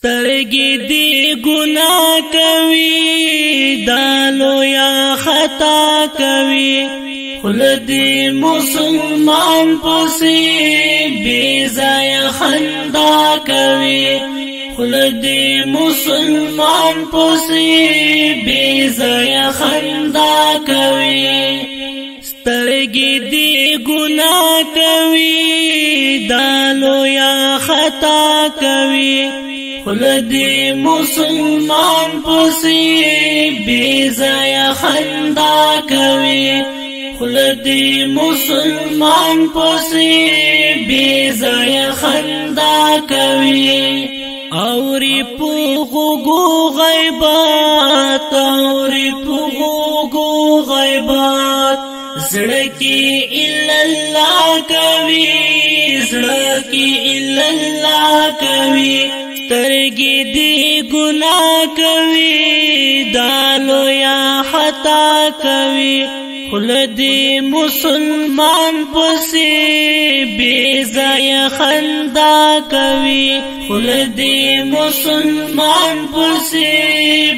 سترګې دې ګناه کوي دالو یا خطا کوي خوله دې مسلمان پسې بې ځایه خندا کوي خوله دې مسلمان پسې بې ځایه خندا کوي سترګې دې ګناه کوي دالو یا خطا کوي خوله دې مسلمان پسې بې ځایه خندا کوي خوله دې مسلمان پسې بې ځایه خندا کوي اوري په غوږو غیبات اوري په غوږو غیبات زړه کې الا الله کوي زړه کې الا الله کوي سترګې دې ګناه کوي دالو یا خطا کوي خوله دې مسلمان پسې بې ځایه خندا کوي خوله دې مسلمان پسې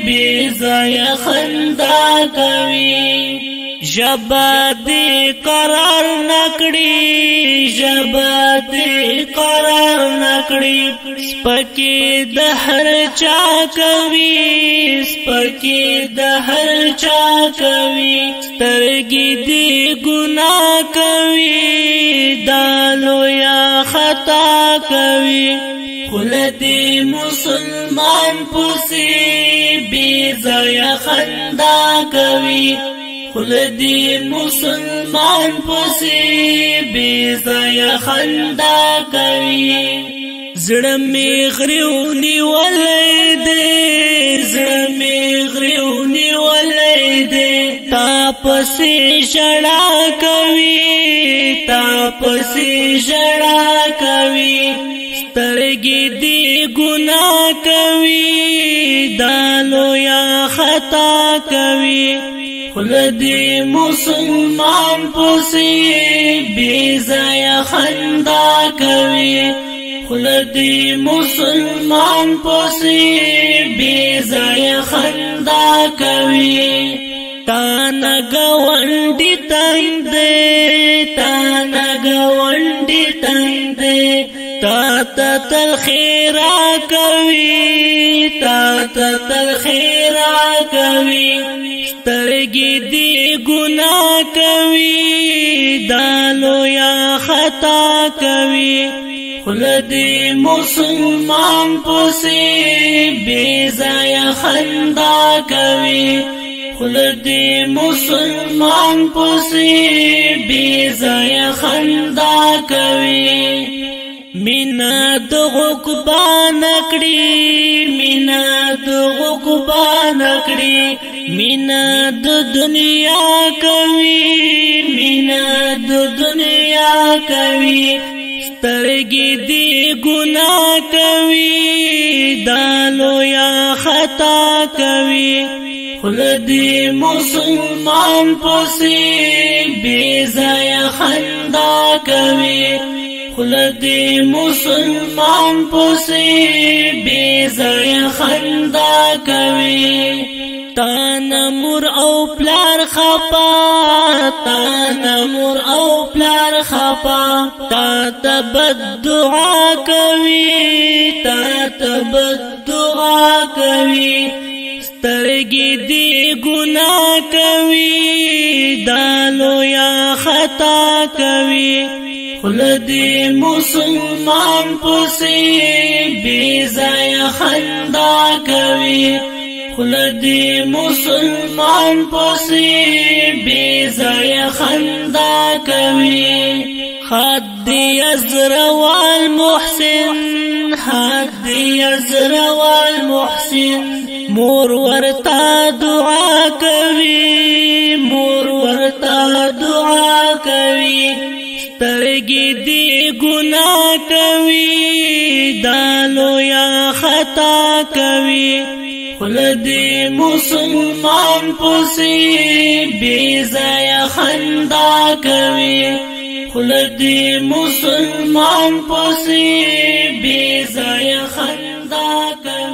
بې ځایه خندا کوي ژبه دې قرار نکړي ژبه دې قرار نکړي سپکې د هر چا کوي سپکې د هر چا کوي سترګې دې ګناه کوي دالو یا خطا کوي خوله دې مسلمان پسې بې ځایه خندا کوي خوله دې مسلمان پسې بې ځایه خندا کوي زړه مې غریو نیولی دی زړه مې غریو نیولی دی تا پسې ژړا کوي تا پسې ژړا کوي سترګې دې ګناه کوي دالو یا خطا کوي خوله دې مسلمان پسې بې ځایه خندا کوي خوله دې مسلمان پسې بې ځایه خندا کوي تا نه ګاونډي تنګ دی تا نه ګاونډي تنګ دی تا ته تل خیرا کوي تا ته تل خیرا کوي سترګې دې ګناه کوي دالو یا خطا کوي خوله دې مسلمان پسې بې ځایه خندا کوي خوله دې مسلمان پسې بې ځایه خندا کوي مینا د عقبا نکړي مینا د عقبا نکړي مینا د دنیا کوي مینا د دنیا کوي سترګې دې ګناه کوي دالو یا خطا کوي خوله دې مسلمان پسې بې ځایه خندا کوي خوله دې مسلمان پسې بې ځایه خندا کوي تا نه مور او پلار خپا تا نه مور او پلار خپا تا ته بد دعا کوي تا ته بد دعا کوي سترګې دې ګناه کوي دالو یا خطا کوي خوله دې مسلمان پسې بې ځایه خندا کوي خوله دې مسلمان پسې بې ځایه خندا کوي حد یزروال محسن حد یزروال محسن مور ورتا دعا کوي مور ورتا دعا کوي سترګې دې ګناه کوي دالو یا خطا کوي خوله دې مسلمان پسې بې ځایه خندا کوي خوله دې مسلمان پسې بې ځایه خندا کوي